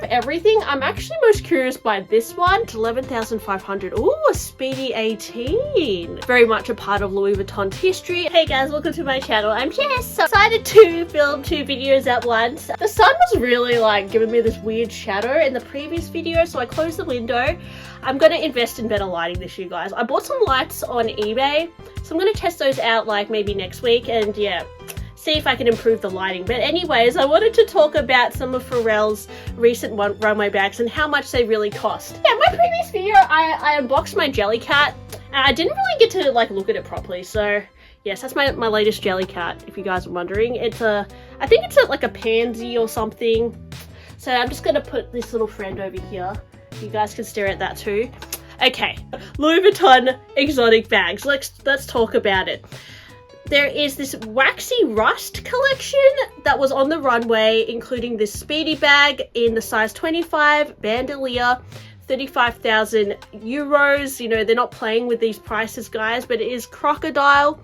everything. I'm actually most curious by this one. It's 11,500. Ooh, a Speedy 18. Very much a part of Louis Vuitton's history. Hey guys, welcome to my channel. I'm Jess. So excited to film 2 videos at once. The sun was really like giving me this weird shadow in the previous video, so I closed the window. I'm going to invest in better lighting this year, guys. I bought some lights on eBay, so I'm going to test those out like maybe next week and yeah, see if I can improve the lighting. But anyways, I wanted to talk about some of Pharrell's recent runway bags and how much they really cost. Yeah, my previous video, I unboxed my Jellycat and I didn't really get to like look at it properly. So yes, that's my latest Jellycat, if you guys are wondering. It's I think it's like a pansy or something. So I'm just going to put this little friend over here. You guys can stare at that too. Okay, Louis Vuitton exotic bags. Let's talk about it. There is this waxy rust collection that was on the runway, including this Speedy bag in the size 25, bandolier, 35,000 euros. You know, they're not playing with these prices, guys, but it is crocodile.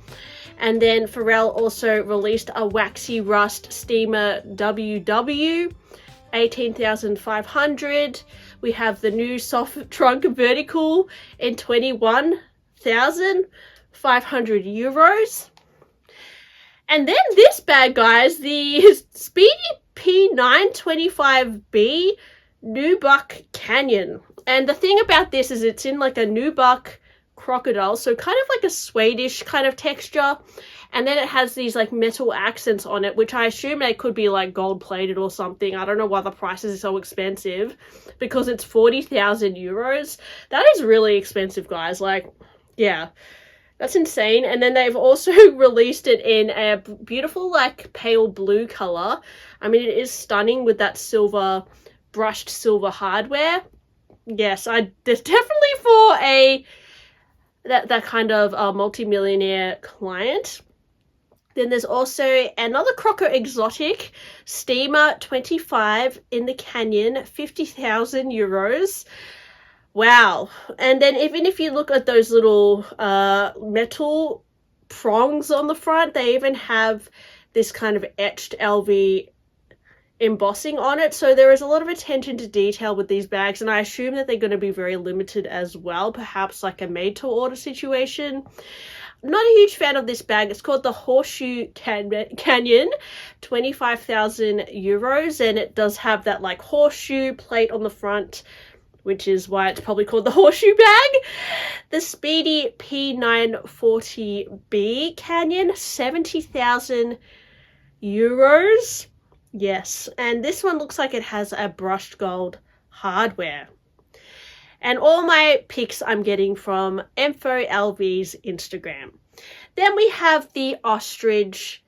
And then Pharrell also released a waxy rust steamer WW, 18,500. We have the new soft trunk vertical in 21,500 euros. And then this bag, guys, the Speedy P925B Nubuck Canyon. And the thing about this is it's in like a nubuck crocodile, so kind of like a Swedish kind of texture. And then it has these like metal accents on it, which I assume they could be like gold plated or something. I don't know why the prices are so expensive, because it's 40,000 euros. That is really expensive, guys. Like, yeah, that's insane. And then they've also released it in a beautiful like pale blue color. I mean, it is stunning with that silver, brushed silver hardware. Yes, there's definitely for that kind of multi-millionaire client. Then there's also another Croco exotic steamer 25 in the Canyon, 50,000 euros. Wow. And then even if you look at those little metal prongs on the front, they even have this kind of etched LV embossing on it. So there is a lot of attention to detail with these bags, and I assume that they're going to be very limited as well, perhaps like a made to order situation. I'm not a huge fan of this bag. It's called the Horseshoe Canyon, 25,000 euros, and it does have that like horseshoe plate on the front, which is why it's probably called the horseshoe bag. The Speedy P940B Canyon, 70,000 euros. Yes, and this one looks like it has a brushed gold hardware. And all my pics I'm getting from Info LV's Instagram. Then we have the Ostrich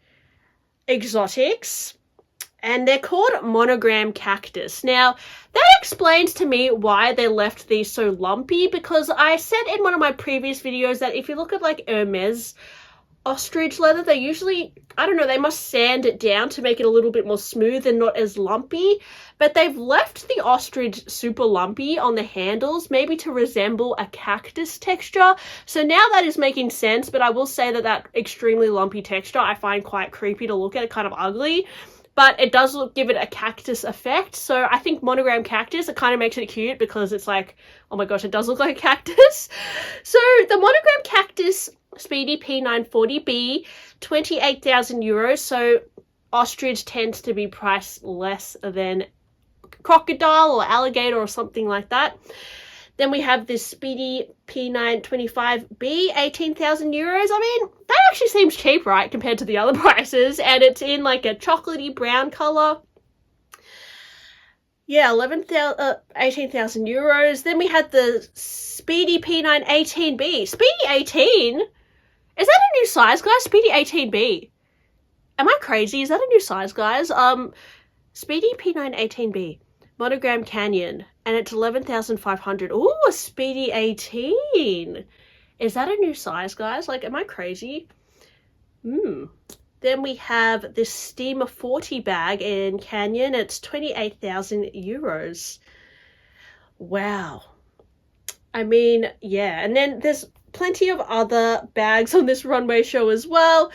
exotics, and they're called Monogram Cactus. Now, that explains to me why they left these so lumpy, because I said in one of my previous videos that if you look at like Hermes ostrich leather, they usually, I don't know, they must sand it down to make it a little bit more smooth and not as lumpy, but they've left the ostrich super lumpy on the handles, maybe to resemble a cactus texture. So now that is making sense, but I will say that that extremely lumpy texture I find quite creepy to look at, kind of ugly, but it does give it a cactus effect. So I think Monogram Cactus, it kind of makes it cute because it's like, oh my gosh, it does look like a cactus. So the Monogram Cactus Speedy P940B, 28,000 euros. So ostrich tends to be priced less than crocodile or alligator or something like that. Then we have this Speedy P925B, 18,000 euros. I mean, that actually seems cheap, right, compared to the other prices. And it's in like a chocolatey brown color. Yeah, 18,000 euros. Then we had the Speedy P918B. Speedy 18? Is that a new size, guys? Speedy 18B. Am I crazy? Is that a new size, guys? Speedy P918B. Monogram Canyon. And it's 11,500. Ooh, a Speedy 18. Is that a new size, guys? Like, am I crazy? Then we have this Steamer 40 bag in Canyon. It's 28,000 euros. Wow. I mean, yeah. And then there's plenty of other bags on this runway show as well.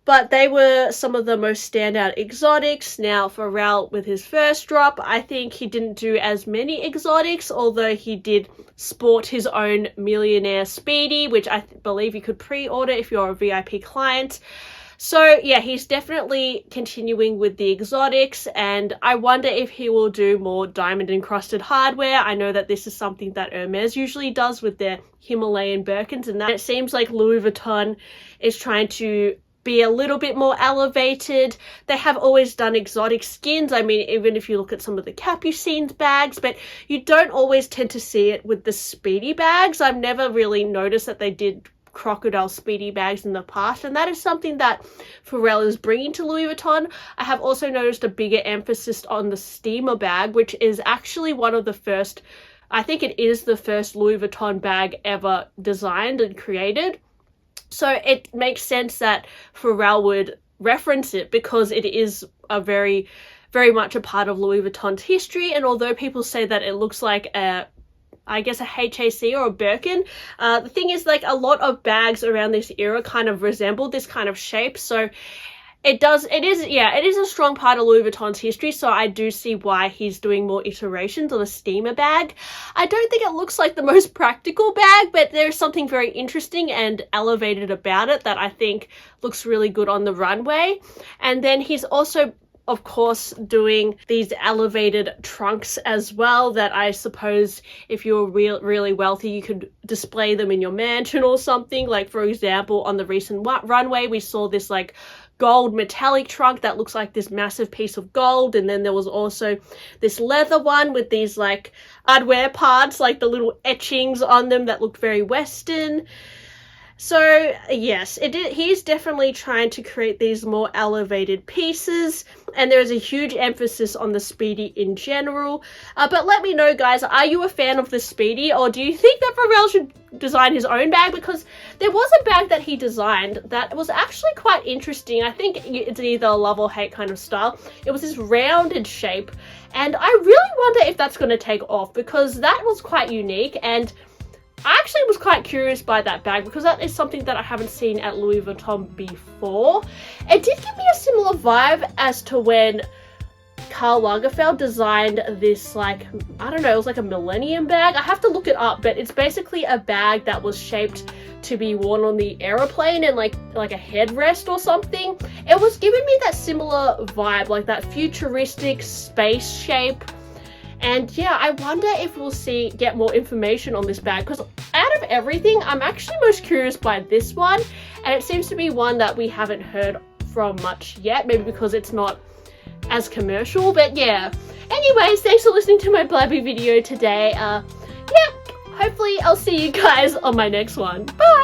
but they were some of the most standout exotics. Now, Pharrell, with his first drop, I think he didn't do as many exotics, although he did sport his own Millionaire Speedy, which I believe you could pre-order if you're a VIP client. So yeah, he's definitely continuing with the exotics, and I wonder if he will do more diamond encrusted hardware. I know that this is something that Hermes usually does with their Himalayan Birkins, and that it seems like Louis Vuitton is trying to be a little bit more elevated. They have always done exotic skins. I mean, even if you look at some of the Capucines bags, but you don't always tend to see it with the Speedy bags. I've never really noticed that they did crocodile Speedy bags in the past, and that is something that Pharrell is bringing to Louis Vuitton. I have also noticed a bigger emphasis on the steamer bag, which is actually one of the first, I think it is the first Louis Vuitton bag ever designed and created. So it makes sense that Pharrell would reference it because it is a very, very much a part of Louis Vuitton's history. And although people say that it looks like I guess a HAC or a Birkin, the thing is, like, a lot of bags around this era kind of resemble this kind of shape. So it is a strong part of Louis Vuitton's history, so I do see why he's doing more iterations of a steamer bag. I don't think it looks like the most practical bag, but there's something very interesting and elevated about it that I think looks really good on the runway. And then he's also, of course, doing these elevated trunks as well that I suppose if you're really wealthy, you could display them in your mansion or something. Like, for example, on the recent runway, we saw this like gold metallic trunk that looks like this massive piece of gold, and then there was also this leather one with these like hardware parts, like the little etchings on them that looked very Western. So yes, he's definitely trying to create these more elevated pieces, and there is a huge emphasis on the Speedy in general. But let me know, guys, are you a fan of the Speedy, or do you think that Pharrell should design his own bag? Because there was a bag that he designed that was actually quite interesting. I think it's either a love or hate kind of style. It was this rounded shape, and I really wonder if that's going to take off, because that was quite unique, and I actually was quite curious by that bag because that is something that I haven't seen at Louis Vuitton before. It did give me a similar vibe as to when Karl Lagerfeld designed this, like, I don't know, it was like a millennium bag. I have to look it up, but it's basically a bag that was shaped to be worn on the aeroplane and like a headrest or something. It was giving me that similar vibe, like that futuristic space shape. And yeah, I wonder if we'll get more information on this bag, because out of everything, I'm actually most curious by this one, and it seems to be one that we haven't heard from much yet, maybe because it's not as commercial. But yeah, anyways, thanks for listening to my blabby video today. Yeah, hopefully I'll see you guys on my next one. Bye!